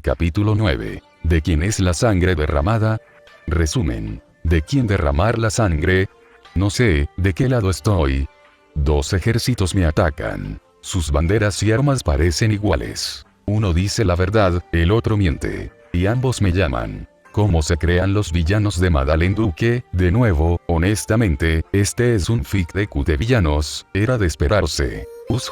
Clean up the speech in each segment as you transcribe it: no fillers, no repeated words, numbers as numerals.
Capítulo 9. ¿De quién es la sangre derramada? Resumen. ¿De quién derramar la sangre? No sé, ¿de qué lado estoy? Dos ejércitos me atacan. Sus banderas y armas parecen iguales. Uno dice la verdad, el otro miente. Y ambos me llaman. ¿Cómo se crean los villanos de Madeleine Duque? De nuevo, honestamente, este es un fic de Q de villanos, era de esperarse.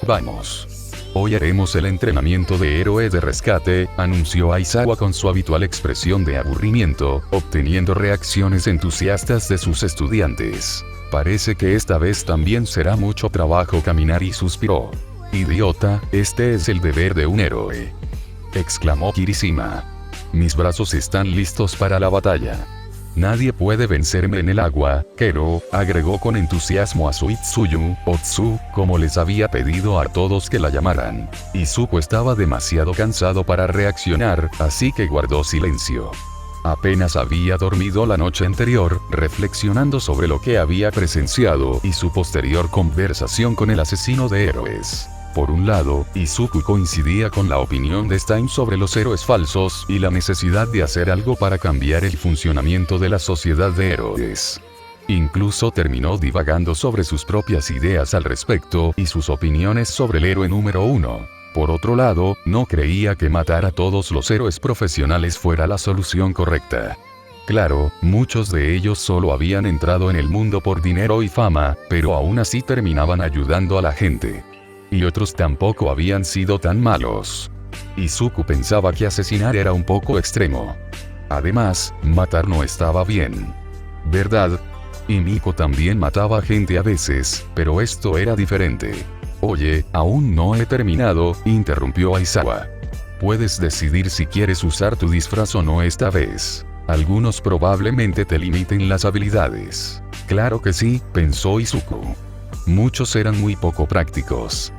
Vamos. Hoy haremos el entrenamiento de héroe de rescate, anunció Aizawa con su habitual expresión de aburrimiento, obteniendo reacciones entusiastas de sus estudiantes. Parece que esta vez también será mucho trabajo. Kaminari suspiró. Idiota, este es el deber de un héroe. Exclamó Kirishima. Mis brazos están listos para la batalla. Nadie puede vencerme en el agua, Kero, agregó con entusiasmo a su Itsuyu, Otsu, como les había pedido a todos que la llamaran. Izuku estaba demasiado cansado para reaccionar, así que guardó silencio. Apenas había dormido la noche anterior, reflexionando sobre lo que había presenciado y su posterior conversación con el asesino de héroes. Por un lado, Izuku coincidía con la opinión de Stein sobre los héroes falsos y la necesidad de hacer algo para cambiar el funcionamiento de la sociedad de héroes. Incluso terminó divagando sobre sus propias ideas al respecto y sus opiniones sobre el héroe número 1. Por otro lado, no creía que matar a todos los héroes profesionales fuera la solución correcta. Claro, muchos de ellos solo habían entrado en el mundo por dinero y fama, pero aún así terminaban ayudando a la gente. Y otros tampoco habían sido tan malos. Izuku pensaba que asesinar era un poco extremo. Además, matar no estaba bien. ¿Verdad? Y Miko también mataba gente a veces, pero esto era diferente. Oye, aún no he terminado, interrumpió Aizawa. Puedes decidir si quieres usar tu disfraz o no esta vez. Algunos probablemente te limiten las habilidades. Claro que sí, pensó Izuku. Muchos eran muy poco prácticos.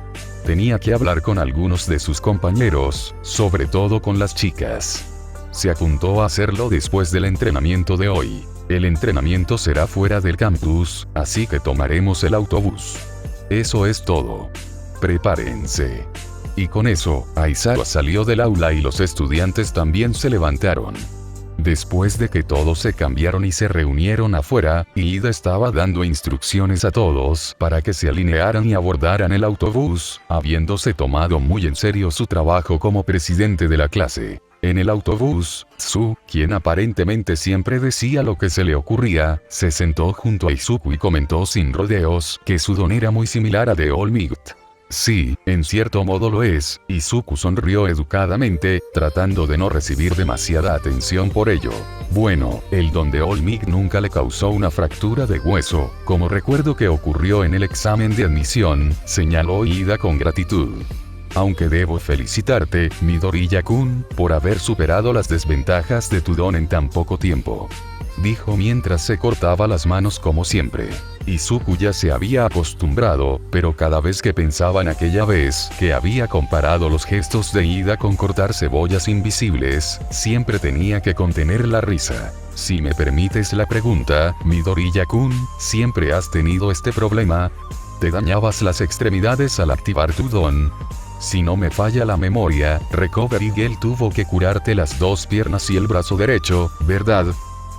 Tenía que hablar con algunos de sus compañeros, sobre todo con las chicas. Se apuntó a hacerlo después del entrenamiento de hoy. El entrenamiento será fuera del campus, así que tomaremos el autobús. Eso es todo. Prepárense. Y con eso, Aizawa salió del aula y los estudiantes también se levantaron. Después de que todos se cambiaron y se reunieron afuera, Iida estaba dando instrucciones a todos para que se alinearan y abordaran el autobús, habiéndose tomado muy en serio su trabajo como presidente de la clase. En el autobús, Tsu, quien aparentemente siempre decía lo que se le ocurría, se sentó junto a Izuku y comentó sin rodeos que su don era muy similar a de All Might. Sí, en cierto modo lo es, Izuku sonrió educadamente, tratando de no recibir demasiada atención por ello. Bueno, el don de All Might nunca le causó una fractura de hueso, como recuerdo que ocurrió en el examen de admisión, señaló Iida con gratitud. Aunque debo felicitarte, Midoriya-kun, por haber superado las desventajas de tu don en tan poco tiempo. Dijo mientras se cortaba las manos como siempre. Izuku ya se había acostumbrado, pero cada vez que pensaba en aquella vez que había comparado los gestos de Iida con cortar cebollas invisibles, siempre tenía que contener la risa. Si me permites la pregunta, Midoriya-kun, ¿siempre has tenido este problema? ¿Te dañabas las extremidades al activar tu don? Si no me falla la memoria, Recovery Girl tuvo que curarte las dos piernas y el brazo derecho, ¿verdad?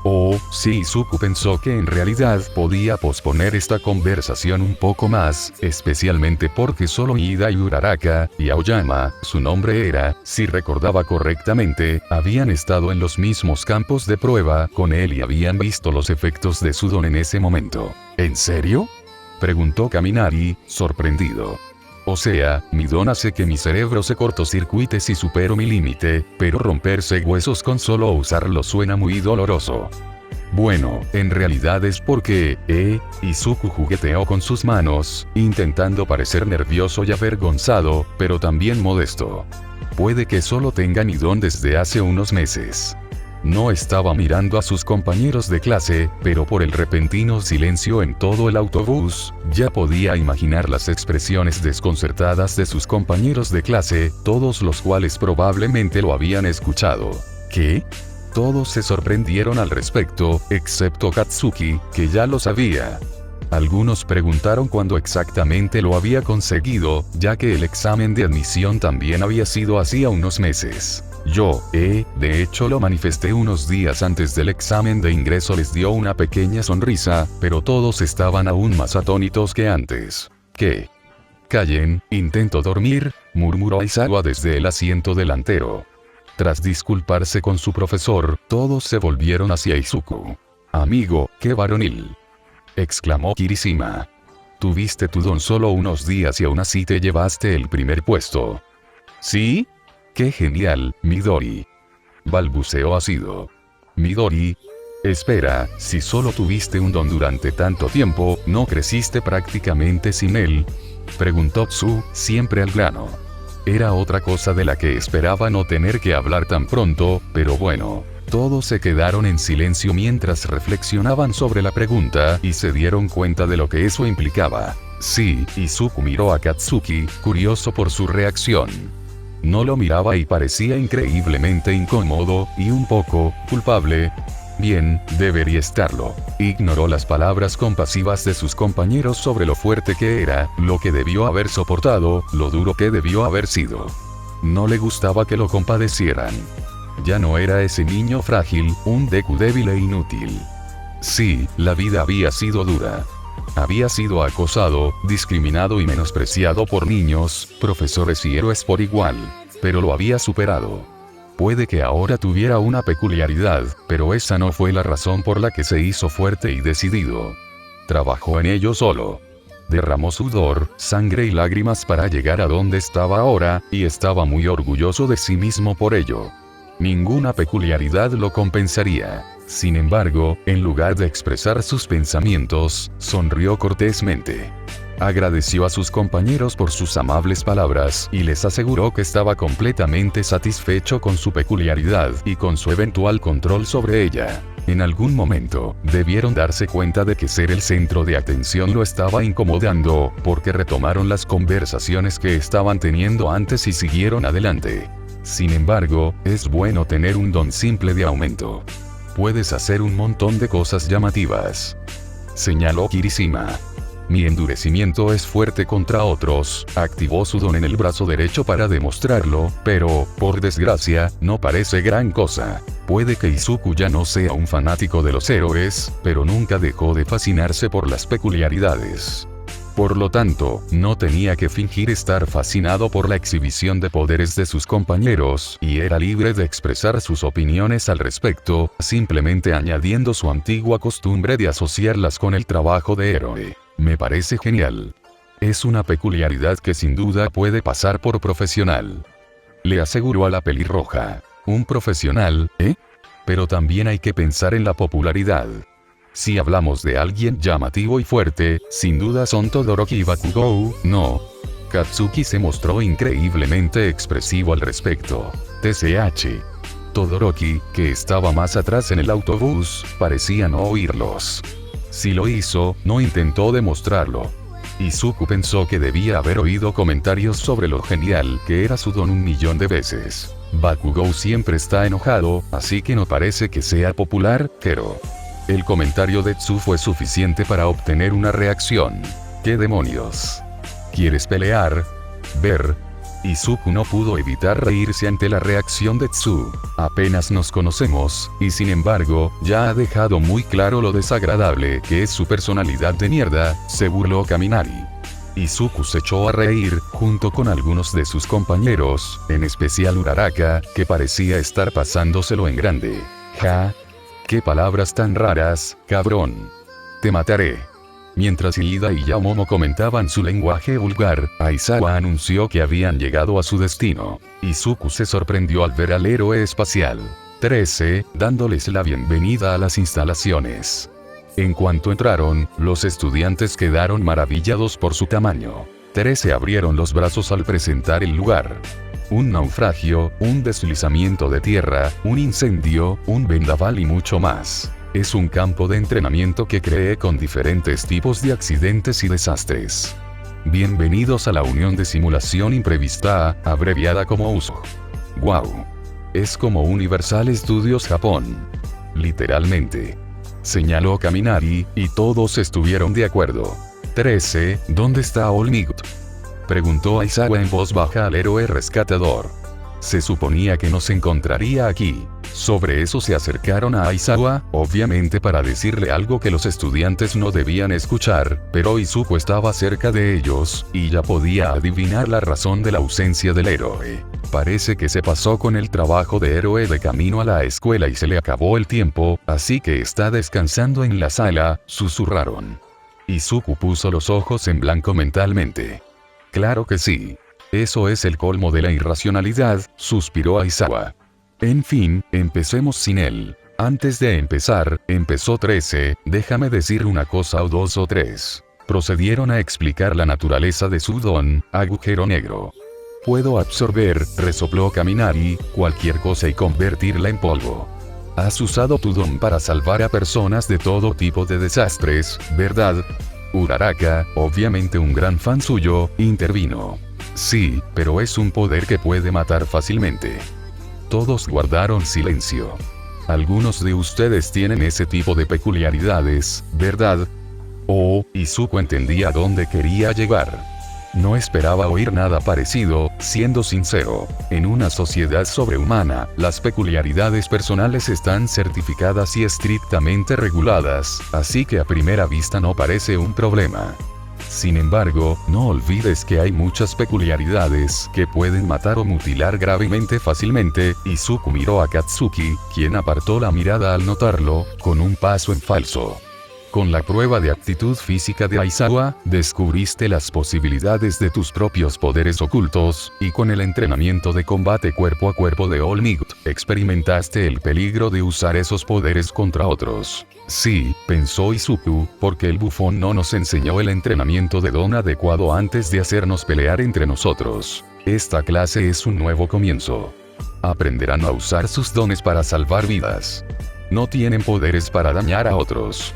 Oh, sí. Izuku pensó que en realidad podía posponer esta conversación un poco más, especialmente porque solo Iida y Uraraka, y Aoyama, su nombre era, si recordaba correctamente, habían estado en los mismos campos de prueba con él y habían visto los efectos de su don en ese momento. ¿En serio?, preguntó Kaminari, sorprendido. O sea, mi don hace que mi cerebro se cortocircuite si supero mi límite, pero romperse huesos con solo usarlo suena muy doloroso. Bueno, en realidad es porque, Izuku jugueteó con sus manos, intentando parecer nervioso y avergonzado, pero también modesto. Puede que solo tenga mi don desde hace unos meses. No estaba mirando a sus compañeros de clase, pero por el repentino silencio en todo el autobús, ya podía imaginar las expresiones desconcertadas de sus compañeros de clase, todos los cuales probablemente lo habían escuchado. ¿Qué? Todos se sorprendieron al respecto, excepto Katsuki, que ya lo sabía. Algunos preguntaron cuándo exactamente lo había conseguido, ya que el examen de admisión también había sido hacía unos meses. De hecho lo manifesté unos días antes del examen de ingreso. Les dio una pequeña sonrisa, pero todos estaban aún más atónitos que antes. ¿Qué? Callen, intento dormir, murmuró Aizawa desde el asiento delantero. Tras disculparse con su profesor, todos se volvieron hacia Izuku. Amigo, qué varonil, exclamó Kirishima. Tuviste tu don solo unos días y aún así te llevaste el primer puesto. ¿Sí? ¡Qué genial, Midori!, balbuceó Asido. Midori. Espera, si solo tuviste un don durante tanto tiempo, ¿no creciste prácticamente sin él?, preguntó Tsu, siempre al grano. Era otra cosa de la que esperaba no tener que hablar tan pronto, pero bueno. Todos se quedaron en silencio mientras reflexionaban sobre la pregunta y se dieron cuenta de lo que eso implicaba. Sí, Izuku miró a Katsuki, curioso por su reacción. No lo miraba y parecía increíblemente incómodo, y un poco culpable. Bien, debería estarlo. Ignoró las palabras compasivas de sus compañeros sobre lo fuerte que era, lo que debió haber soportado, lo duro que debió haber sido. No le gustaba que lo compadecieran. Ya no era ese niño frágil, un Deku débil e inútil. Sí, la vida había sido dura. Había sido acosado, discriminado y menospreciado por niños, profesores y héroes por igual. Pero lo había superado. Puede que ahora tuviera una peculiaridad, pero esa no fue la razón por la que se hizo fuerte y decidido. Trabajó en ello solo. Derramó sudor, sangre y lágrimas para llegar a donde estaba ahora, y estaba muy orgulloso de sí mismo por ello. Ninguna peculiaridad lo compensaría. Sin embargo, en lugar de expresar sus pensamientos, sonrió cortésmente. Agradeció a sus compañeros por sus amables palabras y les aseguró que estaba completamente satisfecho con su peculiaridad y con su eventual control sobre ella. En algún momento, debieron darse cuenta de que ser el centro de atención lo estaba incomodando, porque retomaron las conversaciones que estaban teniendo antes y siguieron adelante. Sin embargo, es bueno tener un don simple de aumento. Puedes hacer un montón de cosas llamativas, señaló Kirishima. Mi endurecimiento es fuerte contra otros. Activó su don en el brazo derecho para demostrarlo, pero, por desgracia, no parece gran cosa. Puede que Izuku ya no sea un fanático de los héroes, pero nunca dejó de fascinarse por las peculiaridades. Por lo tanto, no tenía que fingir estar fascinado por la exhibición de poderes de sus compañeros, y era libre de expresar sus opiniones al respecto, simplemente añadiendo su antigua costumbre de asociarlas con el trabajo de héroe. Me parece genial. Es una peculiaridad que sin duda puede pasar por profesional, le aseguró a la pelirroja. ¿Un profesional, eh? Pero también hay que pensar en la popularidad. Si hablamos de alguien llamativo y fuerte, sin duda son Todoroki y Bakugou, ¿no? Katsuki se mostró increíblemente expresivo al respecto. TCH. Todoroki, que estaba más atrás en el autobús, parecía no oírlos. Si lo hizo, no intentó demostrarlo. Izuku pensó que debía haber oído comentarios sobre lo genial que era su don 1.000.000 de veces. Bakugou siempre está enojado, así que no parece que sea popular, pero... El comentario de Tsu fue suficiente para obtener una reacción. ¿Qué demonios? ¿Quieres pelear? Ver. Izuku no pudo evitar reírse ante la reacción de Tsu. Apenas nos conocemos, y sin embargo, ya ha dejado muy claro lo desagradable que es su personalidad de mierda, se burló Kaminari. Izuku se echó a reír, junto con algunos de sus compañeros, en especial Uraraka, que parecía estar pasándoselo en grande. Ja. ¡Qué palabras tan raras, cabrón! Te mataré. Mientras Iida y Yaomomo comentaban su lenguaje vulgar, Aizawa anunció que habían llegado a su destino. Izuku se sorprendió al ver al héroe espacial 13, dándoles la bienvenida a las instalaciones. En cuanto entraron, los estudiantes quedaron maravillados por su tamaño. 13 abrieron los brazos al presentar el lugar. Un naufragio, un deslizamiento de tierra, un incendio, un vendaval y mucho más. Es un campo de entrenamiento que cree con diferentes tipos de accidentes y desastres. Bienvenidos a la Unión de Simulación Imprevista, abreviada como USO. ¡Wow! Es como Universal Studios Japón. Literalmente. Señaló Kaminari, y todos estuvieron de acuerdo. 13, ¿dónde está All Might?, preguntó Aizawa en voz baja al héroe rescatador. Se suponía que nos encontraría aquí. Sobre eso se acercaron a Aizawa, obviamente para decirle algo que los estudiantes no debían escuchar, pero Izuku estaba cerca de ellos, y ya podía adivinar la razón de la ausencia del héroe. Parece que se pasó con el trabajo de héroe de camino a la escuela y se le acabó el tiempo, así que está descansando en la sala, susurraron. Izuku puso los ojos en blanco mentalmente. Claro que sí. Eso es el colmo de la irracionalidad, suspiró Aizawa. En fin, empecemos sin él. Antes de empezar, empezó 13, déjame decir una cosa o dos o tres. Procedieron a explicar la naturaleza de su don, agujero negro. Puedo absorber, resopló Kaminari, cualquier cosa y convertirla en polvo. Has usado tu don para salvar a personas de todo tipo de desastres, ¿verdad? Uraraka, obviamente un gran fan suyo, intervino. Sí, pero es un poder que puede matar fácilmente. Todos guardaron silencio. Algunos de ustedes tienen ese tipo de peculiaridades, ¿verdad? Oh, Izuku entendía a dónde quería llegar. No esperaba oír nada parecido, siendo sincero. En una sociedad sobrehumana, las peculiaridades personales están certificadas y estrictamente reguladas, así que a primera vista no parece un problema. Sin embargo, no olvides que hay muchas peculiaridades que pueden matar o mutilar gravemente fácilmente. Izuku miró a Katsuki, quien apartó la mirada al notarlo, con un paso en falso. Con la prueba de aptitud física de Aizawa, descubriste las posibilidades de tus propios poderes ocultos, y con el entrenamiento de combate cuerpo a cuerpo de All Might, experimentaste el peligro de usar esos poderes contra otros. Sí, pensó Izuku, porque el bufón no nos enseñó el entrenamiento de don adecuado antes de hacernos pelear entre nosotros. Esta clase es un nuevo comienzo. Aprenderán a usar sus dones para salvar vidas. No tienen poderes para dañar a otros.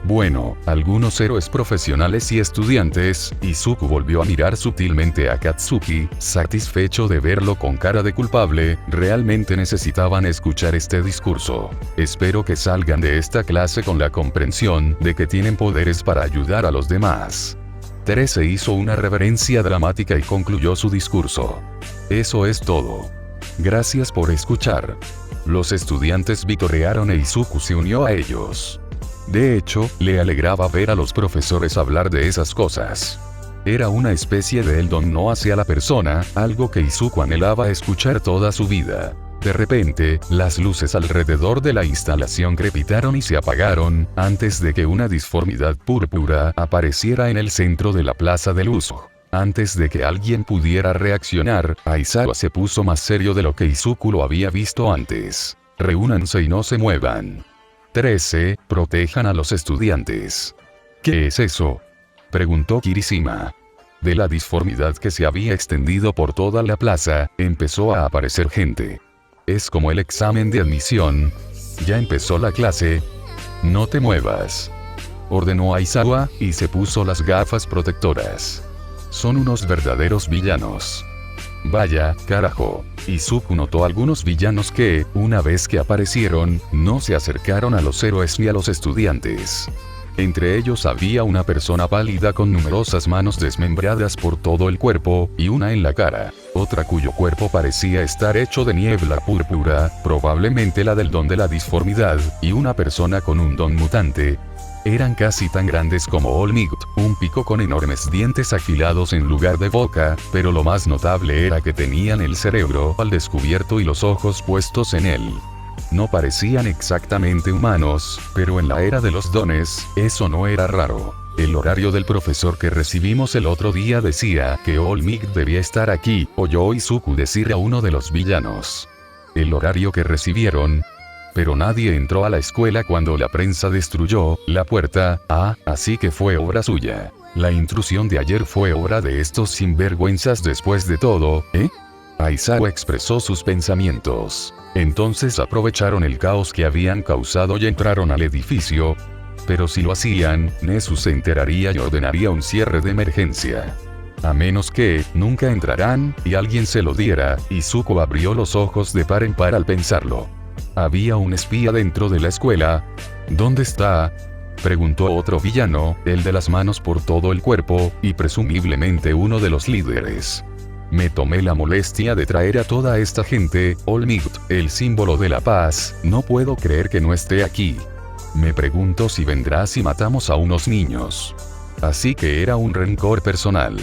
Bueno, algunos héroes profesionales y estudiantes, Izuku volvió a mirar sutilmente a Katsuki, satisfecho de verlo con cara de culpable, realmente necesitaban escuchar este discurso. Espero que salgan de esta clase con la comprensión de que tienen poderes para ayudar a los demás. 13 hizo una reverencia dramática y concluyó su discurso. Eso es todo. Gracias por escuchar. Los estudiantes vitorearon e Izuku se unió a ellos. De hecho, le alegraba ver a los profesores hablar de esas cosas. Era una especie de el don no hacia la persona, algo que Izuku anhelaba escuchar toda su vida. De repente, las luces alrededor de la instalación crepitaron y se apagaron, antes de que una disformidad púrpura apareciera en el centro de la plaza de luz. Antes de que alguien pudiera reaccionar, Aizawa se puso más serio de lo que Izuku lo había visto antes. Reúnanse y no se muevan. 13. Protejan a los estudiantes. ¿Qué es eso?, preguntó Kirishima. De la disformidad que se había extendido por toda la plaza, empezó a aparecer gente. Es como el examen de admisión. Ya empezó la clase. No te muevas, ordenó Aizawa, y se puso las gafas protectoras. Son unos verdaderos villanos. Vaya, carajo. Izuku notó algunos villanos que, una vez que aparecieron, no se acercaron a los héroes ni a los estudiantes. Entre ellos había una persona pálida con numerosas manos desmembradas por todo el cuerpo, y una en la cara, otra cuyo cuerpo parecía estar hecho de niebla púrpura, probablemente la del don de la disformidad, y una persona con un don mutante. Eran casi tan grandes como All Might, un pico con enormes dientes afilados en lugar de boca, pero lo más notable era que tenían el cerebro al descubierto y los ojos puestos en él. No parecían exactamente humanos, pero en la era de los dones, eso no era raro. El horario del profesor que recibimos el otro día decía que All Might debía estar aquí, oyó Izuku decir a uno de los villanos. El horario que recibieron. Pero nadie entró a la escuela cuando la prensa destruyó la puerta, así que fue obra suya. La intrusión de ayer fue obra de estos sinvergüenzas después de todo, ¿eh? Aizawa expresó sus pensamientos. Entonces aprovecharon el caos que habían causado y entraron al edificio. Pero si lo hacían, Nezu se enteraría y ordenaría un cierre de emergencia. A menos que, nunca entrarán, y alguien se lo diera. Izuku abrió los ojos de par en par al pensarlo. Había un espía dentro de la escuela. ¿Dónde está?, preguntó otro villano, el de las manos por todo el cuerpo, y presumiblemente uno de los líderes. Me tomé la molestia de traer a toda esta gente, All Might, el símbolo de la paz, no puedo creer que no esté aquí. Me pregunto si vendrá si matamos a unos niños. Así que era un rencor personal.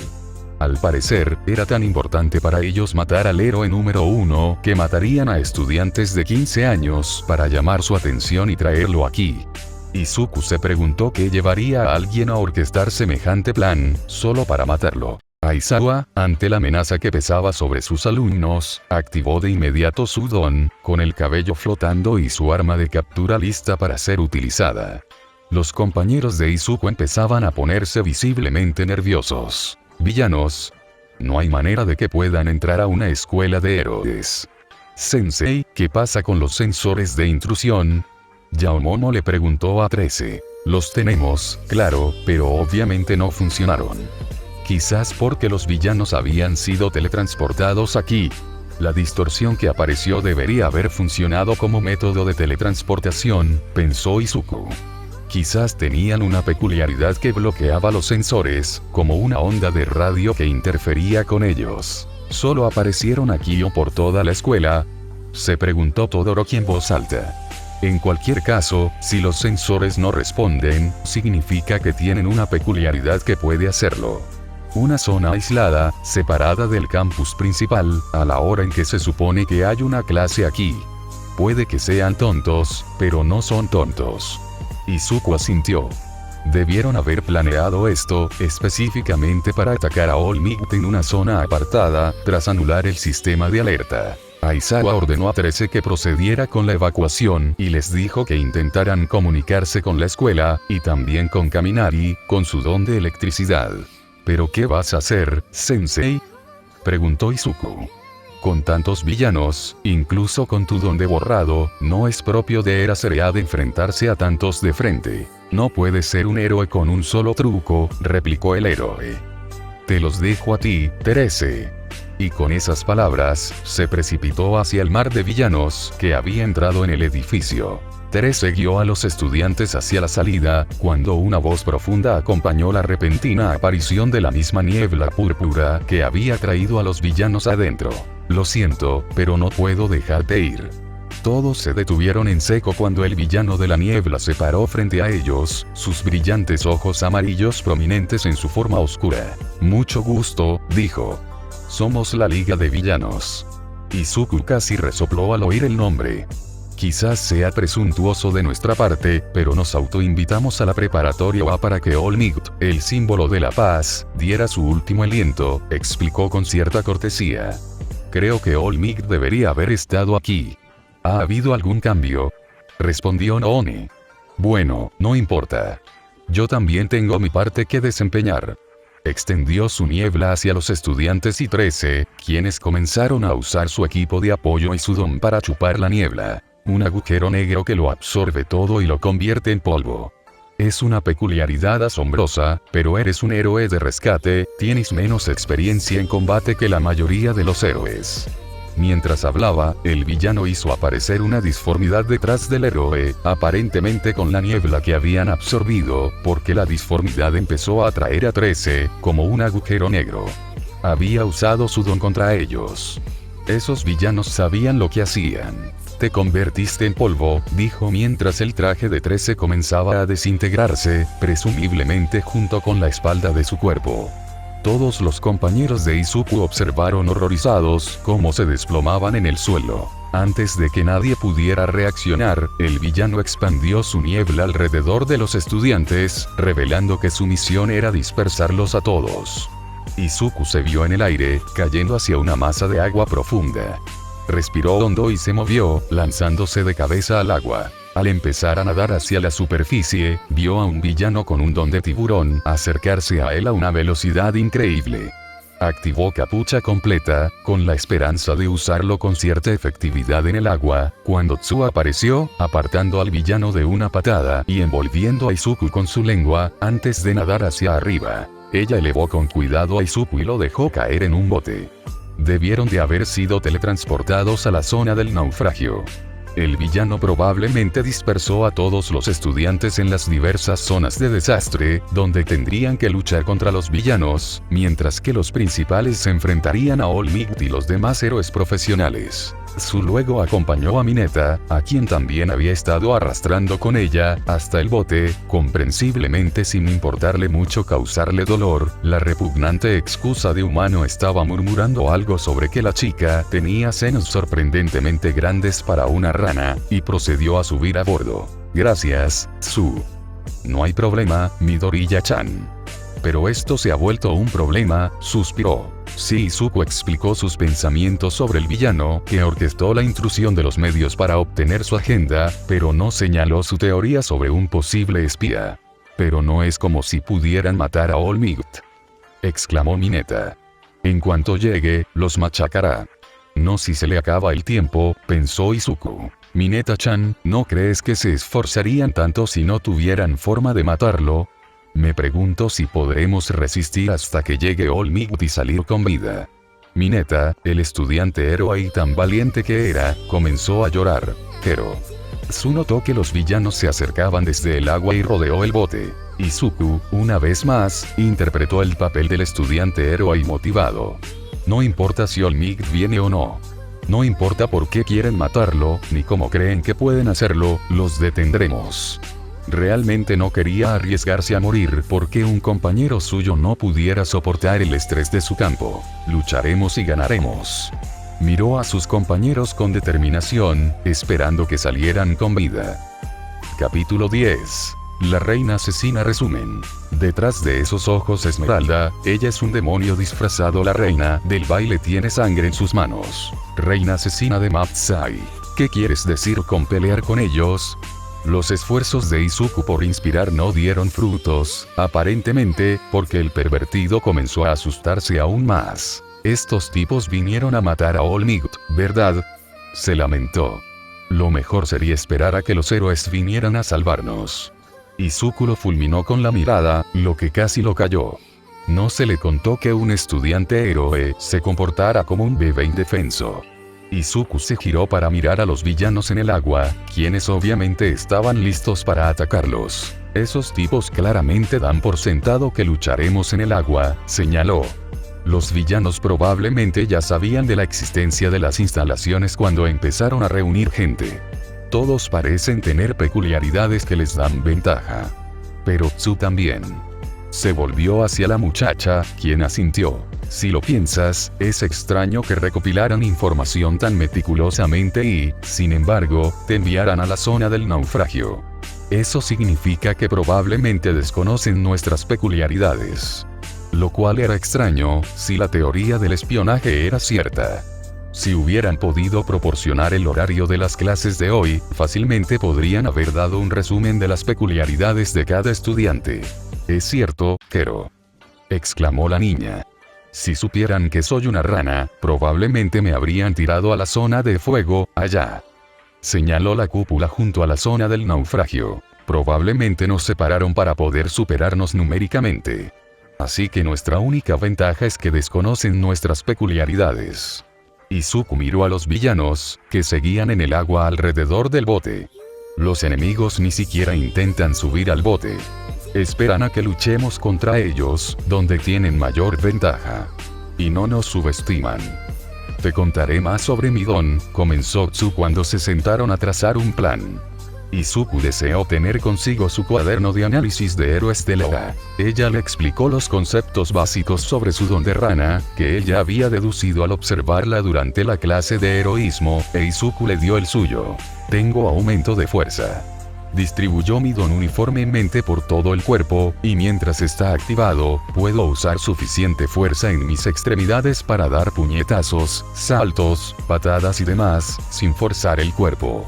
Al parecer, era tan importante para ellos matar al héroe número 1, que matarían a estudiantes de 15 años para llamar su atención y traerlo aquí. Izuku se preguntó qué llevaría a alguien a orquestar semejante plan, solo para matarlo. Aizawa, ante la amenaza que pesaba sobre sus alumnos, activó de inmediato su don, con el cabello flotando y su arma de captura lista para ser utilizada. Los compañeros de Izuku empezaban a ponerse visiblemente nerviosos. Villanos. No hay manera de que puedan entrar a una escuela de héroes. Sensei, ¿qué pasa con los sensores de intrusión? Yaomomo le preguntó a 13. Los tenemos, claro, pero obviamente no funcionaron. Quizás porque los villanos habían sido teletransportados aquí. La distorsión que apareció debería haber funcionado como método de teletransportación, pensó Izuku. Quizás tenían una peculiaridad que bloqueaba los sensores, como una onda de radio que interfería con ellos. ¿Solo aparecieron aquí o por toda la escuela? Se preguntó Todoroki en voz alta. En cualquier caso, si los sensores no responden, significa que tienen una peculiaridad que puede hacerlo. Una zona aislada, separada del campus principal, a la hora en que se supone que hay una clase aquí. Puede que sean tontos, pero no son tontos. Izuku asintió. Debieron haber planeado esto, específicamente para atacar a All Might en una zona apartada, tras anular el sistema de alerta. Aizawa ordenó a 13 que procediera con la evacuación y les dijo que intentaran comunicarse con la escuela, y también con Kaminari, con su don de electricidad. ¿Pero qué vas a hacer, Sensei? Preguntó Izuku. Con tantos villanos, incluso con tu don de borrado, no es propio de Era Cereada enfrentarse a tantos de frente. No puedes ser un héroe con un solo truco, replicó el héroe. Te los dejo a ti, 13. Y con esas palabras, se precipitó hacia el mar de villanos que había entrado en el edificio. 13 guió a los estudiantes hacia la salida, cuando una voz profunda acompañó la repentina aparición de la misma niebla púrpura que había traído a los villanos adentro. Lo siento, pero no puedo dejarte ir. Todos se detuvieron en seco cuando el villano de la niebla se paró frente a ellos, sus brillantes ojos amarillos prominentes en su forma oscura. Mucho gusto, dijo. Somos la Liga de Villanos. Izuku casi resopló al oír el nombre. Quizás sea presuntuoso de nuestra parte, pero nos autoinvitamos a la preparatoria A para que All Might, el símbolo de la paz, diera su último aliento, explicó con cierta cortesía. Creo que All Might debería haber estado aquí. ¿Ha habido algún cambio? Respondió Noone. Bueno, no importa. Yo también tengo mi parte que desempeñar. Extendió su niebla hacia los estudiantes y 13, quienes comenzaron a usar su equipo de apoyo y su don para chupar la niebla. Un agujero negro que lo absorbe todo y lo convierte en polvo. Es una peculiaridad asombrosa, pero eres un héroe de rescate, tienes menos experiencia en combate que la mayoría de los héroes. Mientras hablaba, el villano hizo aparecer una disformidad detrás del héroe, aparentemente con la niebla que habían absorbido, porque la disformidad empezó a atraer a 13, como un agujero negro. Había usado su don contra ellos. Esos villanos sabían lo que hacían. Te convertiste en polvo, dijo mientras el traje de 13 comenzaba a desintegrarse, presumiblemente junto con la espalda de su cuerpo. Todos los compañeros de Izuku observaron horrorizados cómo se desplomaban en el suelo. Antes de que nadie pudiera reaccionar, el villano expandió su niebla alrededor de los estudiantes, revelando que su misión era dispersarlos a todos. Izuku se vio en el aire, cayendo hacia una masa de agua profunda. Respiró hondo y se movió, lanzándose de cabeza al agua. Al empezar a nadar hacia la superficie, vio a un villano con un don de tiburón acercarse a él a una velocidad increíble. Activó capucha completa, con la esperanza de usarlo con cierta efectividad en el agua, cuando Tsu apareció, apartando al villano de una patada y envolviendo a Izuku con su lengua, antes de nadar hacia arriba. Ella elevó con cuidado a Izuku y lo dejó caer en un bote. Debieron de haber sido teletransportados a la zona del naufragio. El villano probablemente dispersó a todos los estudiantes en las diversas zonas de desastre, donde tendrían que luchar contra los villanos, mientras que los principales se enfrentarían a All Might y los demás héroes profesionales. Su luego acompañó a Mineta, a quien también había estado arrastrando con ella, hasta el bote, comprensiblemente sin importarle mucho causarle dolor. La repugnante excusa de humano estaba murmurando algo sobre que la chica tenía senos sorprendentemente grandes para una rana, y procedió a subir a bordo. Gracias, Tsu. No hay problema, Midoriya-chan. Pero esto se ha vuelto un problema, suspiró. Sí, Izuku explicó sus pensamientos sobre el villano, que orquestó la intrusión de los medios para obtener su agenda, pero no señaló su teoría sobre un posible espía. Pero no es como si pudieran matar a All Might, exclamó Mineta. En cuanto llegue, los machacará. No si se le acaba el tiempo, pensó Izuku. Mineta-chan, ¿no crees que se esforzarían tanto si no tuvieran forma de matarlo? Me pregunto si podremos resistir hasta que llegue All Might y salir con vida. Mineta, el estudiante héroe y tan valiente que era, comenzó a llorar. Pero Tsu notó que los villanos se acercaban desde el agua y rodeó el bote. Izuku, una vez más, interpretó el papel del estudiante héroe y motivado. No importa si All Might viene o no. No importa por qué quieren matarlo, ni cómo creen que pueden hacerlo, los detendremos. Realmente no quería arriesgarse a morir porque un compañero suyo no pudiera soportar el estrés de su campo. Lucharemos y ganaremos. Miró a sus compañeros con determinación, esperando que salieran con vida. Capítulo 10. La reina asesina resumen. Detrás de esos ojos esmeralda, ella es un demonio disfrazado. La reina del baile tiene sangre en sus manos. Reina asesina de Matsai. ¿Qué quieres decir con pelear con ellos? Los esfuerzos de Izuku por inspirar no dieron frutos, aparentemente, porque el pervertido comenzó a asustarse aún más. Estos tipos vinieron a matar a All Might, ¿verdad? Se lamentó. Lo mejor sería esperar a que los héroes vinieran a salvarnos. Izuku lo fulminó con la mirada, lo que casi lo cayó. No se le contó que un estudiante héroe se comportara como un bebé indefenso. Izuku se giró para mirar a los villanos en el agua, quienes obviamente estaban listos para atacarlos. Esos tipos claramente dan por sentado que lucharemos en el agua, señaló. Los villanos probablemente ya sabían de la existencia de las instalaciones cuando empezaron a reunir gente. Todos parecen tener peculiaridades que les dan ventaja. Pero Tsu también. Se volvió hacia la muchacha, quien asintió. Si lo piensas, es extraño que recopilaran información tan meticulosamente y, sin embargo, te enviaran a la zona del naufragio. Eso significa que probablemente desconocen nuestras peculiaridades. Lo cual era extraño, si la teoría del espionaje era cierta. Si hubieran podido proporcionar el horario de las clases de hoy, fácilmente podrían haber dado un resumen de las peculiaridades de cada estudiante. Es cierto, Kero, exclamó la niña. Si supieran que soy una rana, probablemente me habrían tirado a la zona de fuego, allá. Señaló la cúpula junto a la zona del naufragio. Probablemente nos separaron para poder superarnos numéricamente. Así que nuestra única ventaja es que desconocen nuestras peculiaridades. Izuku miró a los villanos, que seguían en el agua alrededor del bote. Los enemigos ni siquiera intentan subir al bote. Esperan a que luchemos contra ellos, donde tienen mayor ventaja. Y no nos subestiman. Te contaré más sobre mi don, comenzó Tsu cuando se sentaron a trazar un plan. Izuku deseó tener consigo su cuaderno de análisis de héroes de la. Ella le explicó los conceptos básicos sobre su don de rana, que ella había deducido al observarla durante la clase de heroísmo, e Izuku le dio el suyo. Tengo aumento de fuerza. Distribuyó mi don uniformemente por todo el cuerpo, y mientras está activado, puedo usar suficiente fuerza en mis extremidades para dar puñetazos, saltos, patadas y demás, sin forzar el cuerpo.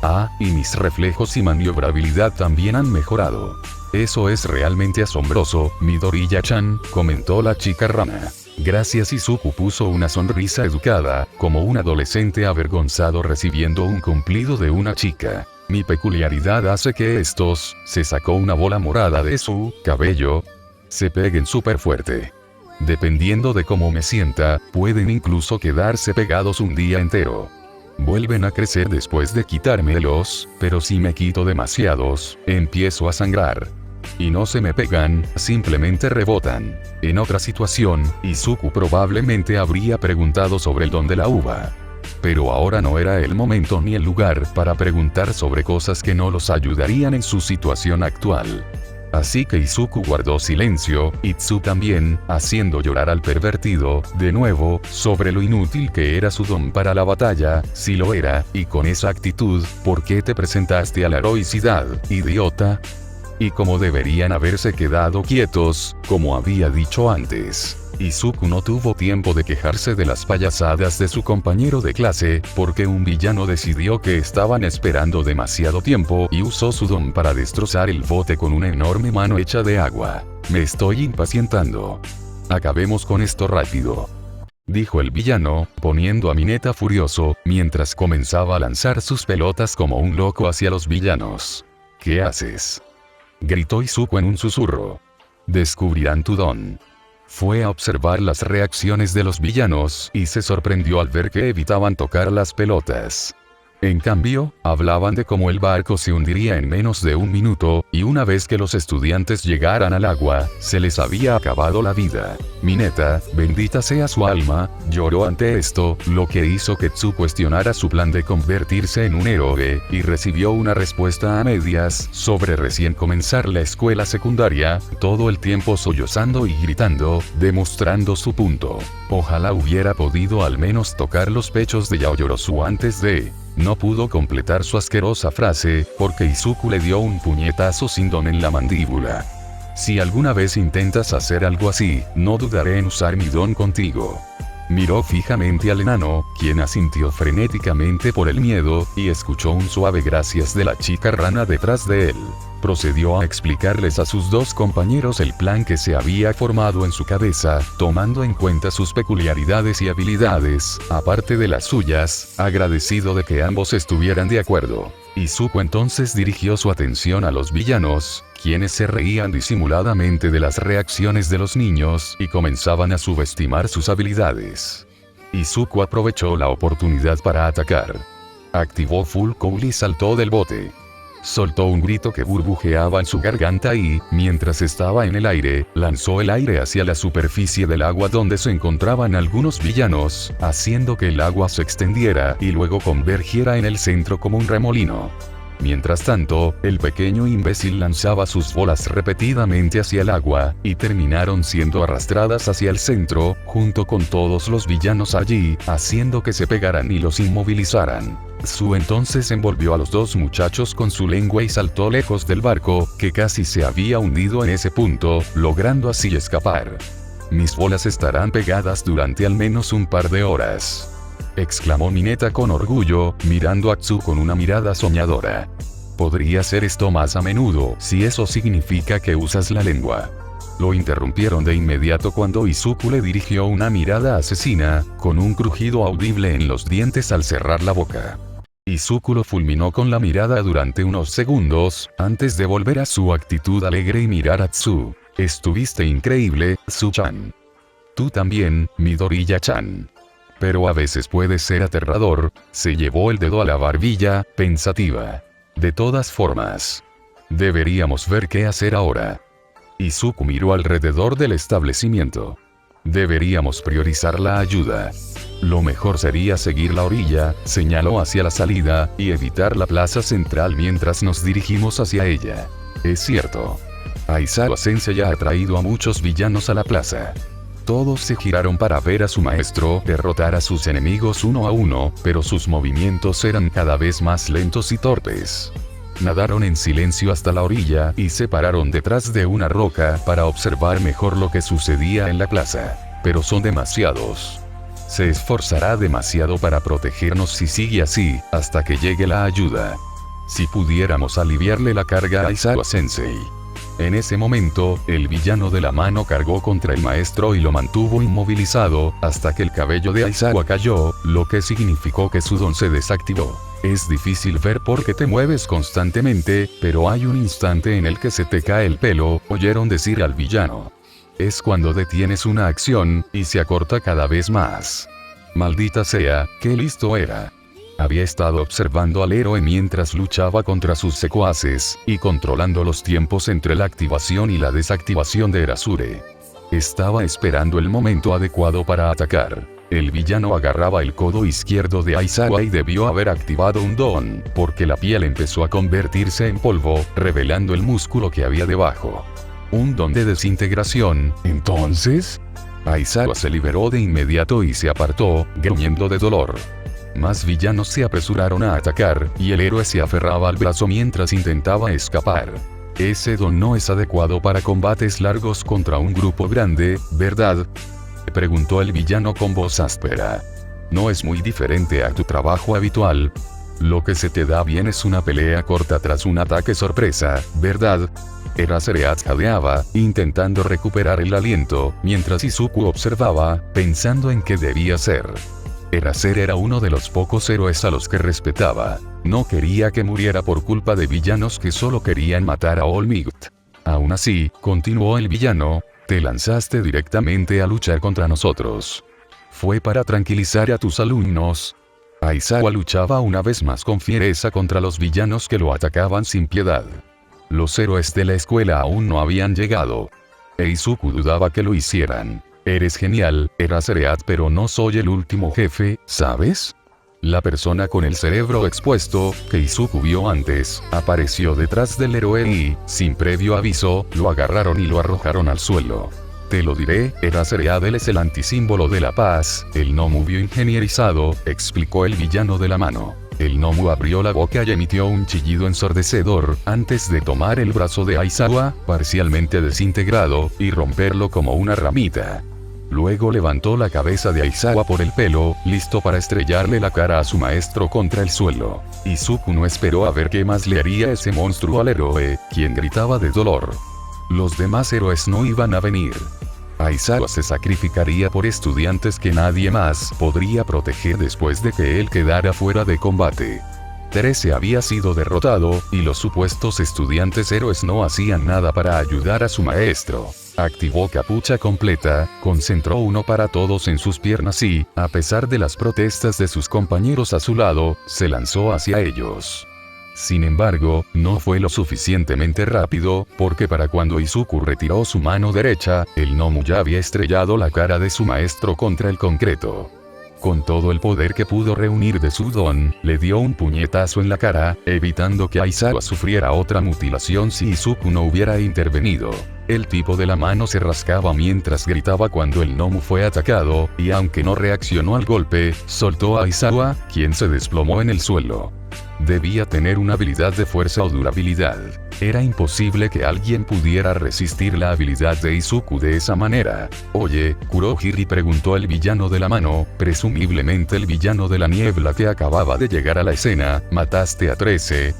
Ah, y mis reflejos y maniobrabilidad también han mejorado. Eso es realmente asombroso, Midoriya-chan, comentó la chica rana. Gracias. Izuku puso una sonrisa educada, como un adolescente avergonzado recibiendo un cumplido de una chica. Mi peculiaridad hace que estos, se sacó una bola morada de su cabello, se peguen súper fuerte. Dependiendo de cómo me sienta, pueden incluso quedarse pegados un día entero. Vuelven a crecer después de quitármelos, pero si me quito demasiados, empiezo a sangrar. Y no se me pegan, simplemente rebotan. En otra situación, Izuku probablemente habría preguntado sobre el don de la uva. Pero ahora no era el momento ni el lugar para preguntar sobre cosas que no los ayudarían en su situación actual. Así que Izuku guardó silencio, y Tsu también, haciendo llorar al pervertido, de nuevo, sobre lo inútil que era su don para la batalla, si lo era, y con esa actitud, ¿por qué te presentaste a la heroicidad, idiota? Y como deberían haberse quedado quietos, como había dicho antes. Izuku no tuvo tiempo de quejarse de las payasadas de su compañero de clase, porque un villano decidió que estaban esperando demasiado tiempo y usó su don para destrozar el bote con una enorme mano hecha de agua. Me estoy impacientando. Acabemos con esto rápido, dijo el villano, poniendo a Mineta furioso, mientras comenzaba a lanzar sus pelotas como un loco hacia los villanos. ¿Qué haces?, gritó Izuku en un susurro. Descubrirán tu don. Fue a observar las reacciones de los villanos y se sorprendió al ver que evitaban tocar las pelotas. En cambio, hablaban de cómo el barco se hundiría en menos de un minuto, y una vez que los estudiantes llegaran al agua, se les había acabado la vida. Mineta, bendita sea su alma, lloró ante esto, lo que hizo que Tsu cuestionara su plan de convertirse en un héroe, y recibió una respuesta a medias, sobre recién comenzar la escuela secundaria, todo el tiempo sollozando y gritando, demostrando su punto. Ojalá hubiera podido al menos tocar los pechos de Yaoyorozu antes de... No pudo completar su asquerosa frase, porque Izuku le dio un puñetazo sin don en la mandíbula. Si alguna vez intentas hacer algo así, no dudaré en usar mi don contigo. Miró fijamente al enano, quien asintió frenéticamente por el miedo, y escuchó un suave gracias de la chica rana detrás de él. Procedió a explicarles a sus dos compañeros el plan que se había formado en su cabeza, tomando en cuenta sus peculiaridades y habilidades, aparte de las suyas, agradecido de que ambos estuvieran de acuerdo. Izuku entonces dirigió su atención a los villanos, quienes se reían disimuladamente de las reacciones de los niños y comenzaban a subestimar sus habilidades. Izuku aprovechó la oportunidad para atacar. Activó Full Coil y saltó del bote. Soltó un grito que burbujeaba en su garganta y, mientras estaba en el aire, lanzó el aire hacia la superficie del agua donde se encontraban algunos villanos, haciendo que el agua se extendiera y luego convergiera en el centro como un remolino. Mientras tanto, el pequeño imbécil lanzaba sus bolas repetidamente hacia el agua, y terminaron siendo arrastradas hacia el centro, junto con todos los villanos allí, haciendo que se pegaran y los inmovilizaran. Tsu entonces envolvió a los dos muchachos con su lengua y saltó lejos del barco, que casi se había hundido en ese punto, logrando así escapar. Mis bolas estarán pegadas durante al menos un par de horas, exclamó Mineta con orgullo, mirando a Tsu con una mirada soñadora. Podría hacer esto más a menudo, si eso significa que usas la lengua. Lo interrumpieron de inmediato cuando Izuku le dirigió una mirada asesina, con un crujido audible en los dientes al cerrar la boca. Izuku lo fulminó con la mirada durante unos segundos, antes de volver a su actitud alegre y mirar a Tsu. Estuviste increíble, Tsu-chan. Tú también, Midoriya-chan. Pero a veces puede ser aterrador. Se llevó el dedo a la barbilla, pensativa. De todas formas, deberíamos ver qué hacer ahora. Izuku miró alrededor del establecimiento. Deberíamos priorizar la ayuda. Lo mejor sería seguir la orilla, señaló hacia la salida, y evitar la plaza central mientras nos dirigimos hacia ella. Es cierto. Aizawa Sensei ya ha traído a muchos villanos a la plaza. Todos se giraron para ver a su maestro derrotar a sus enemigos uno a uno, pero sus movimientos eran cada vez más lentos y torpes. Nadaron en silencio hasta la orilla y se pararon detrás de una roca para observar mejor lo que sucedía en la plaza. Pero son demasiados. Se esforzará demasiado para protegernos si sigue así, hasta que llegue la ayuda. Si pudiéramos aliviarle la carga a Aizawa Sensei. En ese momento, el villano de la mano cargó contra el maestro y lo mantuvo inmovilizado, hasta que el cabello de Aizawa cayó, lo que significó que su don se desactivó. Es difícil ver porque te mueves constantemente, pero hay un instante en el que se te cae el pelo, oyeron decir al villano. Es cuando detienes una acción, y se acorta cada vez más. Maldita sea, qué listo era. Había estado observando al héroe mientras luchaba contra sus secuaces, y controlando los tiempos entre la activación y la desactivación de Erasure. Estaba esperando el momento adecuado para atacar. El villano agarraba el codo izquierdo de Aizawa y debió haber activado un don, porque la piel empezó a convertirse en polvo, revelando el músculo que había debajo. Un don de desintegración, entonces. Aizawa se liberó de inmediato y se apartó, gruñendo de dolor. Más villanos se apresuraron a atacar, y el héroe se aferraba al brazo mientras intentaba escapar. Ese don no es adecuado para combates largos contra un grupo grande, ¿verdad?, preguntó el villano con voz áspera. No es muy diferente a tu trabajo habitual. Lo que se te da bien es una pelea corta tras un ataque sorpresa, ¿verdad? Erasure jadeaba, intentando recuperar el aliento, mientras Izuku observaba, pensando en qué debía ser. Erasure era uno de los pocos héroes a los que respetaba. No quería que muriera por culpa de villanos que solo querían matar a All Might. Aún así, continuó el villano, te lanzaste directamente a luchar contra nosotros. ¿Fue para tranquilizar a tus alumnos? Aizawa luchaba una vez más con fiereza contra los villanos que lo atacaban sin piedad. Los héroes de la escuela aún no habían llegado. Izuku dudaba que lo hicieran. Eres genial, Erasure, pero no soy el último jefe, ¿sabes? La persona con el cerebro expuesto, que Izuku vio antes, apareció detrás del héroe y, sin previo aviso, lo agarraron y lo arrojaron al suelo. Te lo diré, Erasure él es el antisímbolo de la paz, el Nomu bioingenierizado, explicó el villano de la mano. El Nomu abrió la boca y emitió un chillido ensordecedor, antes de tomar el brazo de Aizawa, parcialmente desintegrado, y romperlo como una ramita. Luego levantó la cabeza de Aizawa por el pelo, listo para estrellarle la cara a su maestro contra el suelo. Izuku no esperó a ver qué más le haría ese monstruo al héroe, quien gritaba de dolor. Los demás héroes no iban a venir. Aizawa se sacrificaría por estudiantes que nadie más podría proteger después de que él quedara fuera de combate. 13 había sido derrotado, y los supuestos estudiantes héroes no hacían nada para ayudar a su maestro. Activó capucha completa, concentró uno para todos en sus piernas y, a pesar de las protestas de sus compañeros a su lado, se lanzó hacia ellos. Sin embargo, no fue lo suficientemente rápido, porque para cuando Izuku retiró su mano derecha, el Nomu ya había estrellado la cara de su maestro contra el concreto. Con todo el poder que pudo reunir de su don, le dio un puñetazo en la cara, evitando que Aizawa sufriera otra mutilación si Izuku no hubiera intervenido. El tipo de la mano se rascaba mientras gritaba cuando el Nomu fue atacado, y aunque no reaccionó al golpe, soltó a Aizawa, quien se desplomó en el suelo. Debía tener una habilidad de fuerza o durabilidad. Era imposible que alguien pudiera resistir la habilidad de Izuku de esa manera. Oye, Kurohiri, preguntó el villano de la mano, presumiblemente el villano de la niebla que acababa de llegar a la escena, ¿mataste a 13?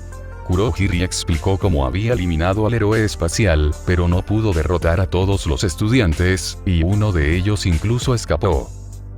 Kurohiri explicó cómo había eliminado al héroe espacial, pero no pudo derrotar a todos los estudiantes, y uno de ellos incluso escapó.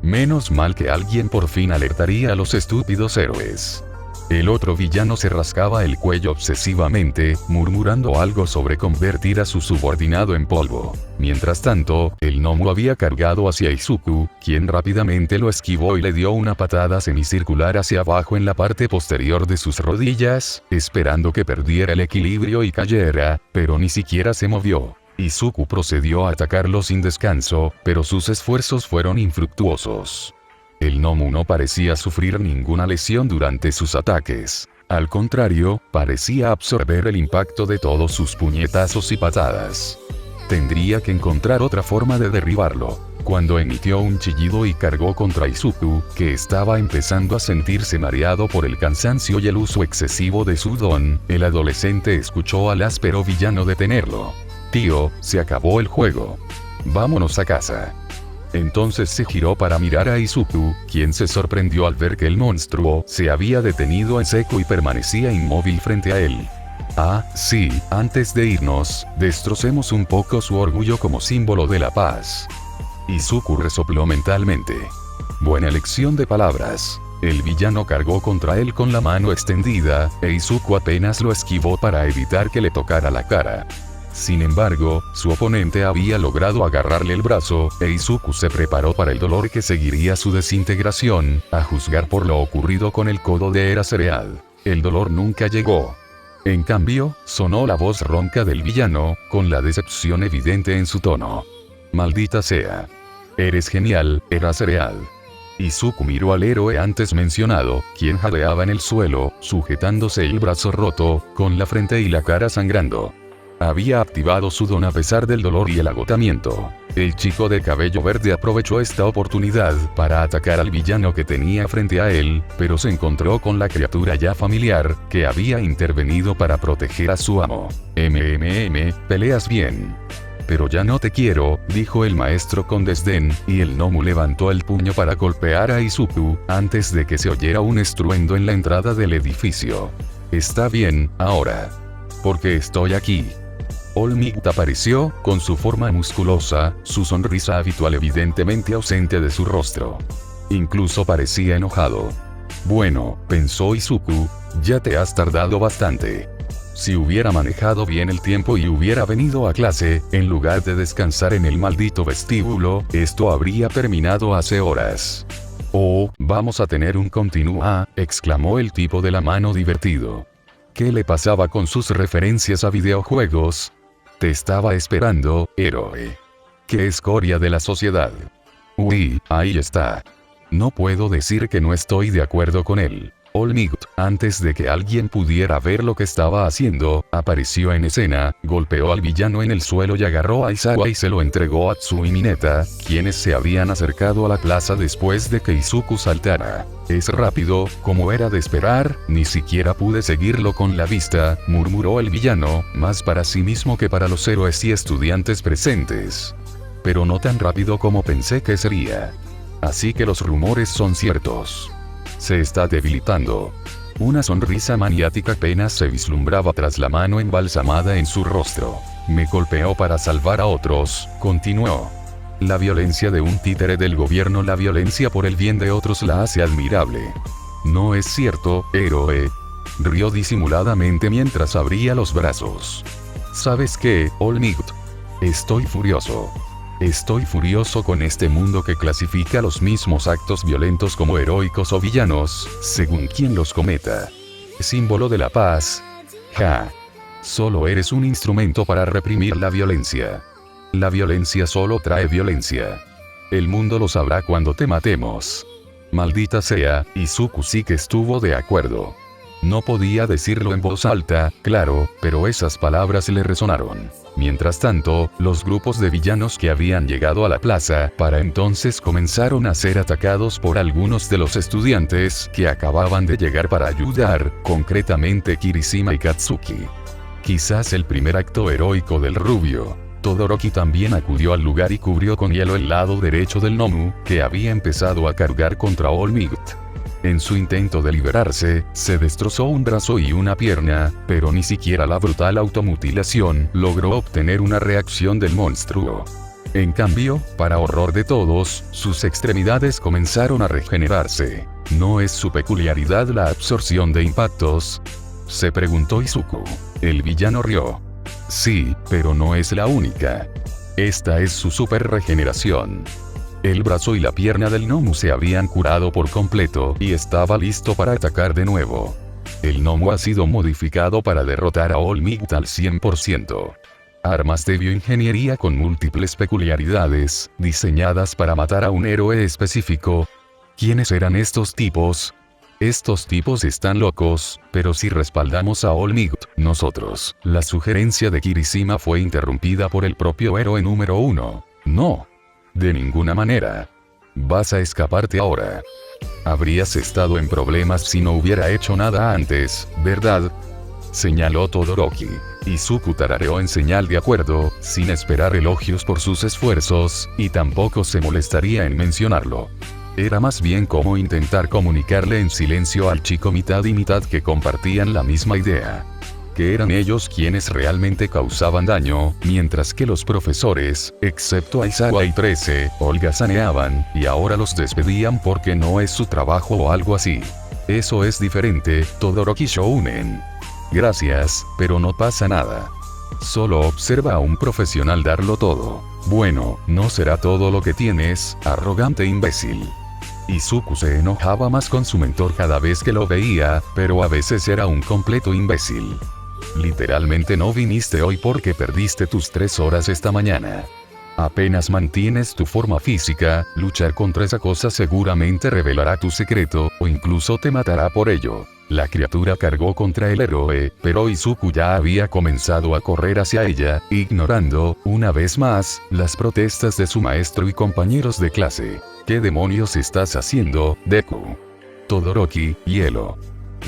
Menos mal que alguien por fin alertaría a los estúpidos héroes. El otro villano se rascaba el cuello obsesivamente, murmurando algo sobre convertir a su subordinado en polvo. Mientras tanto, el Nomu había cargado hacia Izuku, quien rápidamente lo esquivó y le dio una patada semicircular hacia abajo en la parte posterior de sus rodillas, esperando que perdiera el equilibrio y cayera, pero ni siquiera se movió. Izuku procedió a atacarlo sin descanso, pero sus esfuerzos fueron infructuosos. El Nomu no parecía sufrir ninguna lesión durante sus ataques. Al contrario, parecía absorber el impacto de todos sus puñetazos y patadas. Tendría que encontrar otra forma de derribarlo. Cuando emitió un chillido y cargó contra Izuku, que estaba empezando a sentirse mareado por el cansancio y el uso excesivo de su don, el adolescente escuchó al áspero villano detenerlo. Tío, se acabó el juego. Vámonos a casa. Entonces se giró para mirar a Izuku, quien se sorprendió al ver que el monstruo se había detenido en seco y permanecía inmóvil frente a él. Ah, sí, antes de irnos, destrocemos un poco su orgullo como símbolo de la paz. Izuku resopló mentalmente. Buena elección de palabras. El villano cargó contra él con la mano extendida, e Izuku apenas lo esquivó para evitar que le tocara la cara. Sin embargo, su oponente había logrado agarrarle el brazo, e Izuku se preparó para el dolor que seguiría su desintegración, a juzgar por lo ocurrido con el codo de Era Cereal. El dolor nunca llegó. En cambio, sonó la voz ronca del villano, con la decepción evidente en su tono. Maldita sea. Eres genial, Era Cereal. Izuku miró al héroe antes mencionado, quien jadeaba en el suelo, sujetándose el brazo roto, con la frente y la cara sangrando. Había activado su don a pesar del dolor y el agotamiento. El chico de cabello verde aprovechó esta oportunidad para atacar al villano que tenía frente a él, pero se encontró con la criatura ya familiar, que había intervenido para proteger a su amo. Peleas bien. Pero ya no te quiero, dijo el maestro con desdén, y el gnomo levantó el puño para golpear a Izuku, antes de que se oyera un estruendo en la entrada del edificio. Está bien, ahora. Porque estoy aquí. All Might apareció, con su forma musculosa, su sonrisa habitual evidentemente ausente de su rostro. Incluso parecía enojado. Bueno, pensó Izuku, ya te has tardado bastante. Si hubiera manejado bien el tiempo y hubiera venido a clase, en lugar de descansar en el maldito vestíbulo, esto habría terminado hace horas. Oh, vamos a tener un continúa, exclamó el tipo de la mano divertido. ¿Qué le pasaba con sus referencias a videojuegos? Te estaba esperando, héroe. ¡Qué escoria de la sociedad! Uy, ahí está. No puedo decir que no estoy de acuerdo con él. All Might, antes de que alguien pudiera ver lo que estaba haciendo, apareció en escena, golpeó al villano en el suelo y agarró a Aizawa y se lo entregó a Tsu y Mineta, quienes se habían acercado a la plaza después de que Izuku saltara. Es rápido, como era de esperar, ni siquiera pude seguirlo con la vista, murmuró el villano, más para sí mismo que para los héroes y estudiantes presentes. Pero no tan rápido como pensé que sería. Así que los rumores son ciertos. Se está debilitando. Una sonrisa maniática apenas se vislumbraba tras la mano embalsamada en su rostro. Me golpeó para salvar a otros, continuó. La violencia de un títere del gobierno, la violencia por el bien de otros la hace admirable. No es cierto, héroe. Rió disimuladamente mientras abría los brazos. ¿Sabes qué, All Might? Estoy furioso. Estoy furioso con este mundo que clasifica los mismos actos violentos como heroicos o villanos, según quien los cometa. Símbolo de la paz. Ja. Solo eres un instrumento para reprimir la violencia. La violencia solo trae violencia. El mundo lo sabrá cuando te matemos. Maldita sea, Izuku sí que estuvo de acuerdo. No podía decirlo en voz alta, claro, pero esas palabras le resonaron. Mientras tanto, los grupos de villanos que habían llegado a la plaza, para entonces comenzaron a ser atacados por algunos de los estudiantes que acababan de llegar para ayudar, concretamente Kirishima y Katsuki. Quizás el primer acto heroico del rubio. Todoroki también acudió al lugar y cubrió con hielo el lado derecho del gnomo, que había empezado a cargar contra All Might. En su intento de liberarse, se destrozó un brazo y una pierna, pero ni siquiera la brutal automutilación logró obtener una reacción del monstruo. En cambio, para horror de todos, sus extremidades comenzaron a regenerarse. ¿No es su peculiaridad la absorción de impactos?, se preguntó Izuku. El villano rió. Sí, pero no es la única. Esta es su super regeneración. El brazo y la pierna del gnomo se habían curado por completo y estaba listo para atacar de nuevo. El gnomo ha sido modificado para derrotar a All Might al 100%. Armas de bioingeniería con múltiples peculiaridades, diseñadas para matar a un héroe específico. ¿Quiénes eran estos tipos? Estos tipos están locos, pero si respaldamos a All Might, nosotros. La sugerencia de Kirishima fue interrumpida por el propio héroe número 1. No. De ninguna manera. Vas a escaparte ahora. Habrías estado en problemas si no hubiera hecho nada antes, ¿verdad?, señaló Todoroki. Izuku tarareó en señal de acuerdo, sin esperar elogios por sus esfuerzos, y tampoco se molestaría en mencionarlo. Era más bien como intentar comunicarle en silencio al chico mitad y mitad que compartían la misma idea. Que eran ellos quienes realmente causaban daño, mientras que los profesores, excepto Aizawa y 13, holgazaneaban, y ahora los despedían porque no es su trabajo o algo así. Eso es diferente, Todoroki Shounen. Gracias, pero no pasa nada. Solo observa a un profesional darlo todo. Bueno, no será todo lo que tienes, arrogante imbécil. Izuku se enojaba más con su mentor cada vez que lo veía, pero a veces era un completo imbécil. Literalmente no viniste hoy porque perdiste tus 3 horas esta mañana. Apenas mantienes tu forma física, luchar contra esa cosa seguramente revelará tu secreto, o incluso te matará por ello. La criatura cargó contra el héroe, pero Izuku ya había comenzado a correr hacia ella, ignorando, una vez más, las protestas de su maestro y compañeros de clase. ¿Qué demonios estás haciendo, Deku? Todoroki, hielo.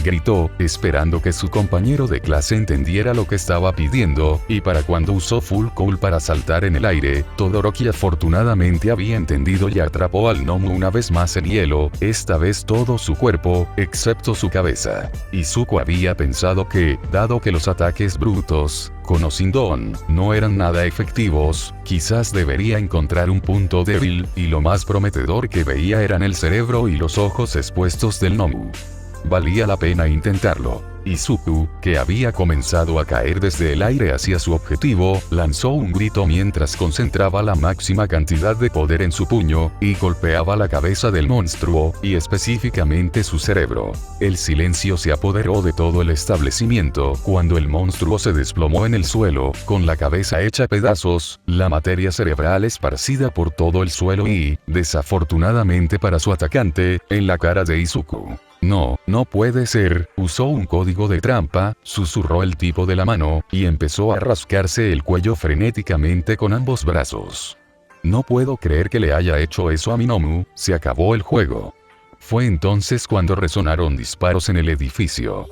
Gritó, esperando que su compañero de clase entendiera lo que estaba pidiendo, y para cuando usó Full Cool para saltar en el aire, Todoroki afortunadamente había entendido y atrapó al gnomo una vez más en hielo, esta vez todo su cuerpo, excepto su cabeza. Izuku había pensado que, dado que los ataques brutos, con o sin don, no eran nada efectivos, quizás debería encontrar un punto débil, y lo más prometedor que veía eran el cerebro y los ojos expuestos del gnomo. Valía la pena intentarlo. Izuku, que había comenzado a caer desde el aire hacia su objetivo, lanzó un grito mientras concentraba la máxima cantidad de poder en su puño, y golpeaba la cabeza del monstruo, y específicamente su cerebro. El silencio se apoderó de todo el establecimiento cuando el monstruo se desplomó en el suelo, con la cabeza hecha pedazos, la materia cerebral esparcida por todo el suelo y, desafortunadamente para su atacante, en la cara de Izuku. No, no puede ser, usó un código de trampa, susurró el tipo de la mano, y empezó a rascarse el cuello frenéticamente con ambos brazos. No puedo creer que le haya hecho eso a Minomu, se acabó el juego. Fue entonces cuando resonaron disparos en el edificio.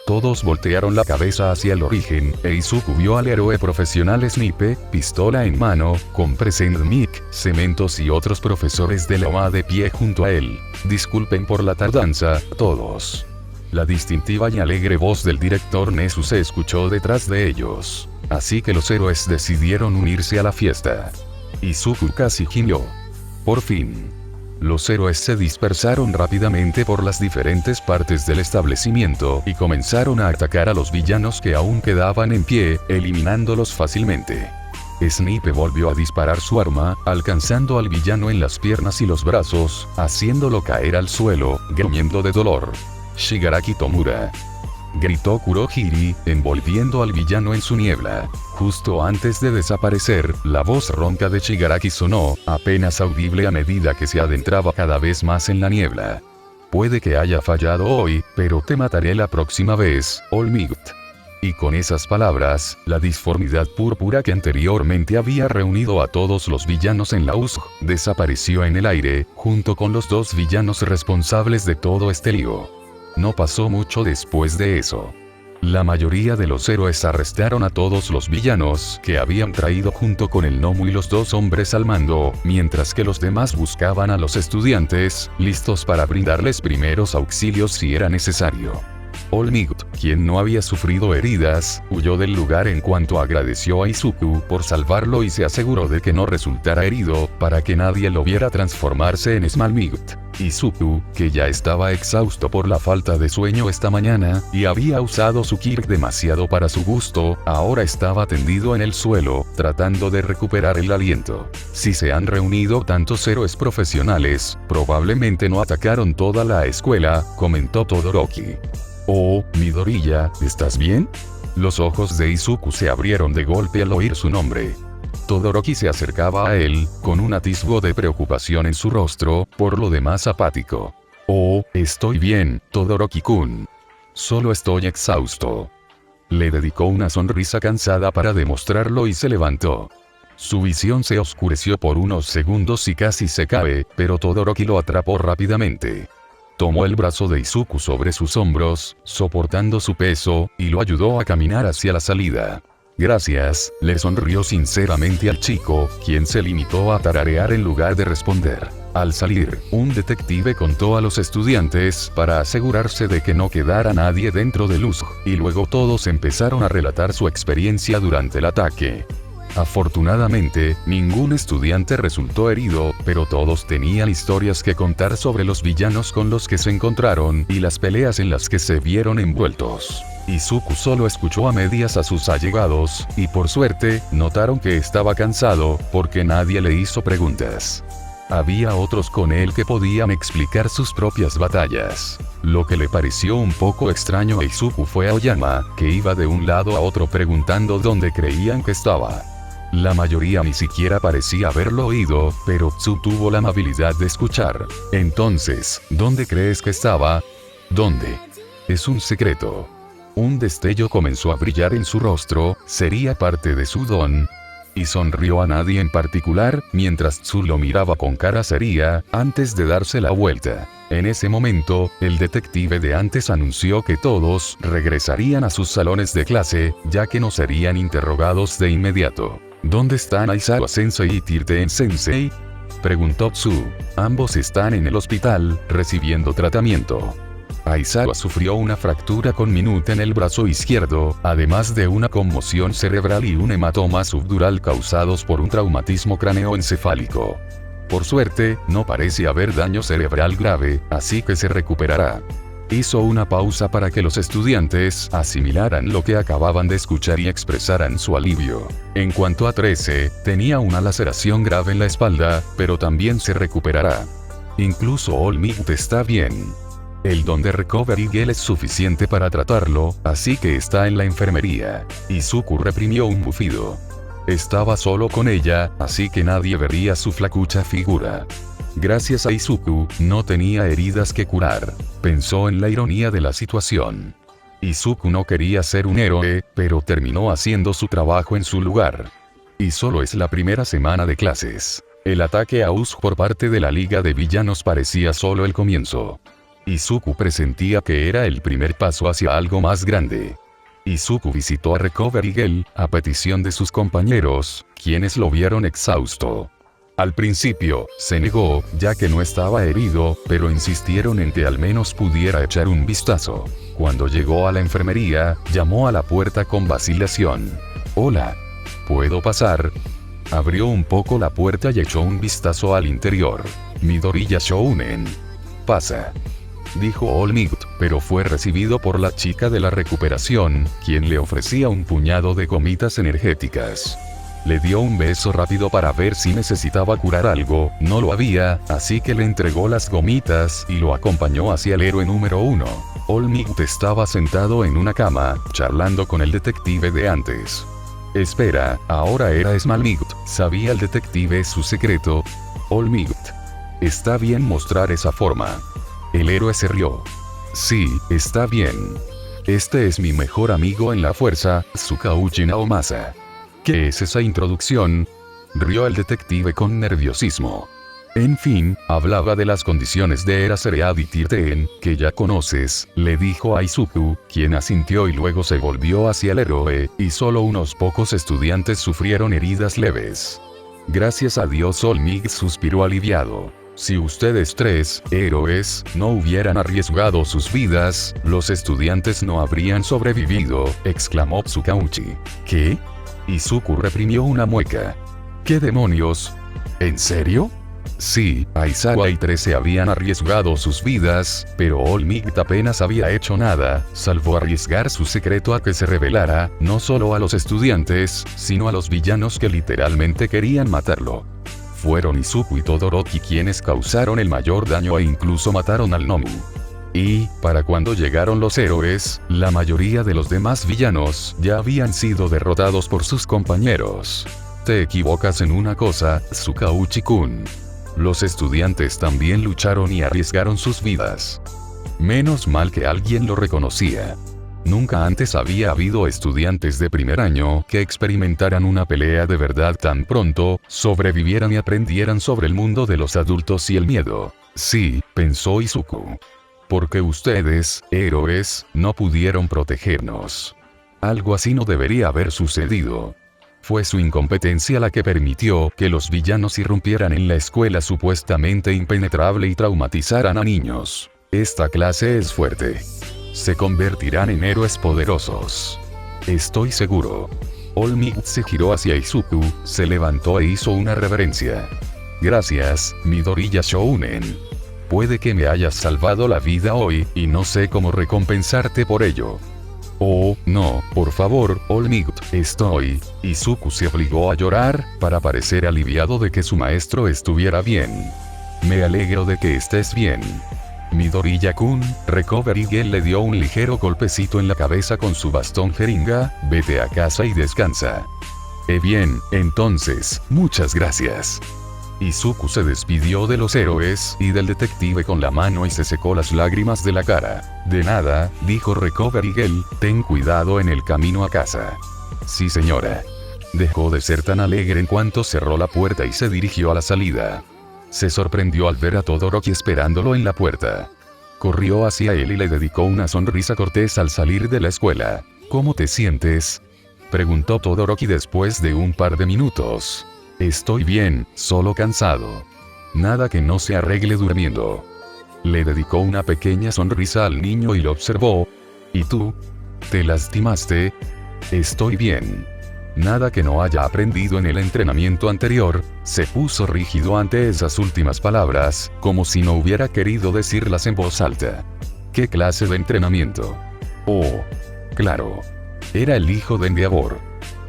Todos voltearon la cabeza hacia el origen, e Izuku vio al héroe profesional Snipe, pistola en mano, con Present Mic, Cementos y otros profesores de la OA de pie junto a él. Disculpen por la tardanza, todos. La distintiva y alegre voz del director Nezu se escuchó detrás de ellos. Así que los héroes decidieron unirse a la fiesta. Izuku casi gimió. Por fin. Los héroes se dispersaron rápidamente por las diferentes partes del establecimiento y comenzaron a atacar a los villanos que aún quedaban en pie, eliminándolos fácilmente. Snipe volvió a disparar su arma, alcanzando al villano en las piernas y los brazos, haciéndolo caer al suelo, gruñendo de dolor. Shigaraki Tomura. Gritó Kurohiri, envolviendo al villano en su niebla. Justo antes de desaparecer, la voz ronca de Shigaraki sonó, apenas audible a medida que se adentraba cada vez más en la niebla. Puede que haya fallado hoy, pero te mataré la próxima vez, All Might. Y con esas palabras, la disformidad púrpura que anteriormente había reunido a todos los villanos en la USG, desapareció en el aire, junto con los 2 villanos responsables de todo este lío. No pasó mucho después de eso. La mayoría de los héroes arrestaron a todos los villanos que habían traído junto con el gnomo y los 2 hombres al mando, mientras que los demás buscaban a los estudiantes, listos para brindarles primeros auxilios si era necesario. All Might, quien no había sufrido heridas, huyó del lugar en cuanto agradeció a Izuku por salvarlo y se aseguró de que no resultara herido, para que nadie lo viera transformarse en Small Might. Izuku, que ya estaba exhausto por la falta de sueño esta mañana, y había usado su Kirk demasiado para su gusto, ahora estaba tendido en el suelo, tratando de recuperar el aliento. Si se han reunido tantos héroes profesionales, probablemente no atacaron toda la escuela, comentó Todoroki. Oh, Midoriya, ¿estás bien? Los ojos de Izuku se abrieron de golpe al oír su nombre. Todoroki se acercaba a él, con un atisbo de preocupación en su rostro, por lo demás apático. Oh, estoy bien, Todoroki-kun. Solo estoy exhausto. Le dedicó una sonrisa cansada para demostrarlo y se levantó. Su visión se oscureció por unos segundos y casi se cae, pero Todoroki lo atrapó rápidamente. Tomó el brazo de Izuku sobre sus hombros, soportando su peso, y lo ayudó a caminar hacia la salida. Gracias, le sonrió sinceramente al chico, quien se limitó a tararear en lugar de responder. Al salir, un detective contó a los estudiantes para asegurarse de que no quedara nadie dentro del USG, y luego todos empezaron a relatar su experiencia durante el ataque. Afortunadamente, ningún estudiante resultó herido, pero todos tenían historias que contar sobre los villanos con los que se encontraron y las peleas en las que se vieron envueltos. Izuku solo escuchó a medias a sus allegados, y por suerte, notaron que estaba cansado, porque nadie le hizo preguntas. Había otros con él que podían explicar sus propias batallas. Lo que le pareció un poco extraño a Izuku fue a Aoyama, que iba de un lado a otro preguntando dónde creían que estaba. La mayoría ni siquiera parecía haberlo oído, pero Tsu tuvo la amabilidad de escuchar. Entonces, ¿dónde crees que estaba? ¿Dónde? Es un secreto. Un destello comenzó a brillar en su rostro, ¿sería parte de su don? Y sonrió a nadie en particular, mientras Tsu lo miraba con cara seria, antes de darse la vuelta. En ese momento, el detective de antes anunció que todos regresarían a sus salones de clase, ya que no serían interrogados de inmediato. ¿Dónde están Aizawa-sensei y Tirten-sensei? Preguntó Tsu. Ambos están en el hospital, recibiendo tratamiento. Aizawa sufrió una fractura con minute en el brazo izquierdo, además de una conmoción cerebral y un hematoma subdural causados por un traumatismo craneoencefálico. Por suerte, no parece haber daño cerebral grave, así que se recuperará. Hizo una pausa para que los estudiantes asimilaran lo que acababan de escuchar y expresaran su alivio. En cuanto a 13, tenía una laceración grave en la espalda, pero también se recuperará. Incluso All Might está bien. El don de Recovery Gel es suficiente para tratarlo, así que está en la enfermería. Izuku reprimió un bufido. Estaba solo con ella, así que nadie vería su flacucha figura. Gracias a Izuku, no tenía heridas que curar. Pensó en la ironía de la situación. Izuku no quería ser un héroe, pero terminó haciendo su trabajo en su lugar. Y solo es la primera semana de clases. El ataque a Usk por parte de la Liga de Villanos parecía solo el comienzo. Izuku presentía que era el primer paso hacia algo más grande. Izuku visitó a Recovery Gel, a petición de sus compañeros, quienes lo vieron exhausto. Al principio, se negó, ya que no estaba herido, pero insistieron en que al menos pudiera echar un vistazo. Cuando llegó a la enfermería, llamó a la puerta con vacilación. «Hola. ¿Puedo pasar?» Abrió un poco la puerta y echó un vistazo al interior. «Midoriya Shounen. Pasa», dijo All Might, pero fue recibido por la chica de la recuperación, quien le ofrecía un puñado de gomitas energéticas. Le dio un beso rápido para ver si necesitaba curar algo, no lo había, así que le entregó las gomitas y lo acompañó hacia el héroe número 1. All Might estaba sentado en una cama, charlando con el detective de antes. Espera, ahora era Small Might, ¿sabía el detective su secreto? All Might. Está bien mostrar esa forma. El héroe se rió. Sí, está bien. Este es mi mejor amigo en la fuerza, Tsukauchi Naomasa. ¿Qué es esa introducción? Rió el detective con nerviosismo. En fin, hablaba de las condiciones de Era Seread y Tirten, que ya conoces, le dijo a Izuku, quien asintió y luego se volvió hacia el héroe, y solo unos pocos estudiantes sufrieron heridas leves. Gracias a Dios, All Might suspiró aliviado. Si ustedes 3, héroes, no hubieran arriesgado sus vidas, los estudiantes no habrían sobrevivido, exclamó Tsukauchi. ¿Qué? Izuku reprimió una mueca. ¿Qué demonios? ¿En serio? Sí, Aizawa y 13 habían arriesgado sus vidas, pero All Might apenas había hecho nada, salvo arriesgar su secreto a que se revelara, no solo a los estudiantes, sino a los villanos que literalmente querían matarlo. Fueron Izuku y Todoroki quienes causaron el mayor daño e incluso mataron al Nomu. Y, para cuando llegaron los héroes, la mayoría de los demás villanos ya habían sido derrotados por sus compañeros. Te equivocas en una cosa, Tsukauchi-kun. Los estudiantes también lucharon y arriesgaron sus vidas. Menos mal que alguien lo reconocía. Nunca antes había habido estudiantes de primer año que experimentaran una pelea de verdad tan pronto, sobrevivieran y aprendieran sobre el mundo de los adultos y el miedo. Sí, pensó Izuku. Porque ustedes, héroes, no pudieron protegernos. Algo así no debería haber sucedido. Fue su incompetencia la que permitió que los villanos irrumpieran en la escuela supuestamente impenetrable y traumatizaran a niños. Esta clase es fuerte. Se convertirán en héroes poderosos. Estoy seguro. All Might se giró hacia Izuku, se levantó e hizo una reverencia. Gracias, Midoriya Shounen. Puede que me hayas salvado la vida hoy, y no sé cómo recompensarte por ello. Oh, no, por favor, All Might, estoy. Izuku se obligó a llorar, para parecer aliviado de que su maestro estuviera bien. Me alegro de que estés bien. Midoriya-kun, Recovery Girl le dio un ligero golpecito en la cabeza con su bastón jeringa, vete a casa y descansa. Bien, entonces, muchas gracias. Izuku se despidió de los héroes y del detective con la mano y se secó las lágrimas de la cara. De nada, dijo Recovery Girl, ten cuidado en el camino a casa. Sí señora. Dejó de ser tan alegre en cuanto cerró la puerta y se dirigió a la salida. Se sorprendió al ver a Todoroki esperándolo en la puerta. Corrió hacia él y le dedicó una sonrisa cortés al salir de la escuela. ¿Cómo te sientes?, preguntó Todoroki después de un par de minutos. Estoy bien, solo cansado. Nada que no se arregle durmiendo. Le dedicó una pequeña sonrisa al niño y lo observó. ¿Y tú? ¿Te lastimaste? Estoy bien. Nada que no haya aprendido en el entrenamiento anterior. Se puso rígido ante esas últimas palabras, como si no hubiera querido decirlas en voz alta. ¿Qué clase de entrenamiento? Oh, claro. Era el hijo de Endeavor.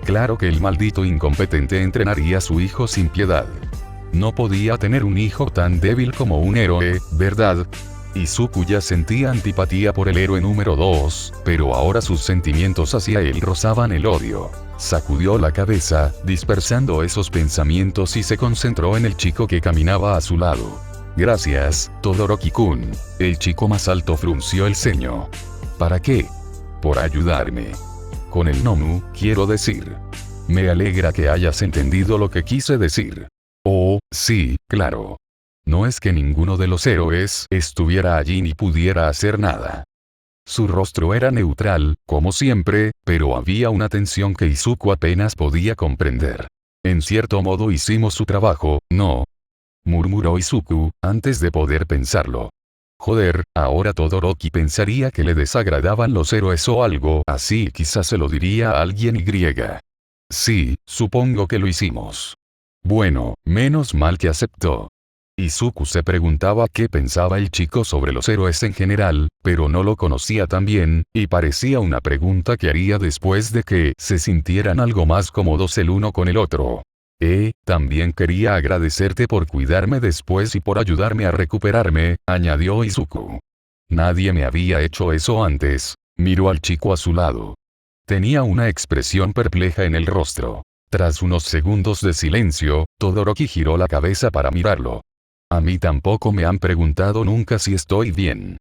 Claro que el maldito incompetente entrenaría a su hijo sin piedad. No podía tener un hijo tan débil como un héroe, ¿verdad? Izuku ya sentía antipatía por el héroe número 2, pero ahora sus sentimientos hacia él rozaban el odio. Sacudió la cabeza, dispersando esos pensamientos y se concentró en el chico que caminaba a su lado. Gracias, Todoroki-kun. El chico más alto frunció el ceño. ¿Para qué? Por ayudarme. Con el Nomu, quiero decir. Me alegra que hayas entendido lo que quise decir. Oh, sí, claro. No es que ninguno de los héroes estuviera allí ni pudiera hacer nada. Su rostro era neutral, como siempre, pero había una tensión que Izuku apenas podía comprender. En cierto modo hicimos su trabajo, ¿no?, murmuró Izuku, antes de poder pensarlo. Joder, ahora Todoroki pensaría que le desagradaban los héroes o algo así y quizás se lo diría a alguien y. Sí, supongo que lo hicimos. Bueno, menos mal que aceptó. Izuku se preguntaba qué pensaba el chico sobre los héroes en general, pero no lo conocía tan bien, y parecía una pregunta que haría después de que se sintieran algo más cómodos el uno con el otro. También quería agradecerte por cuidarme después y por ayudarme a recuperarme, añadió Izuku. Nadie me había hecho eso antes. Miró al chico a su lado. Tenía una expresión perpleja en el rostro. Tras unos segundos de silencio, Todoroki giró la cabeza para mirarlo. A mí tampoco me han preguntado nunca si estoy bien.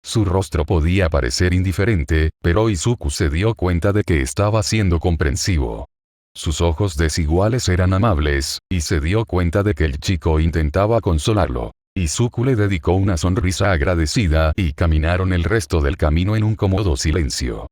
Su rostro podía parecer indiferente, pero Izuku se dio cuenta de que estaba siendo comprensivo. Sus ojos desiguales eran amables, y se dio cuenta de que el chico intentaba consolarlo. Izuku le dedicó una sonrisa agradecida y caminaron el resto del camino en un cómodo silencio.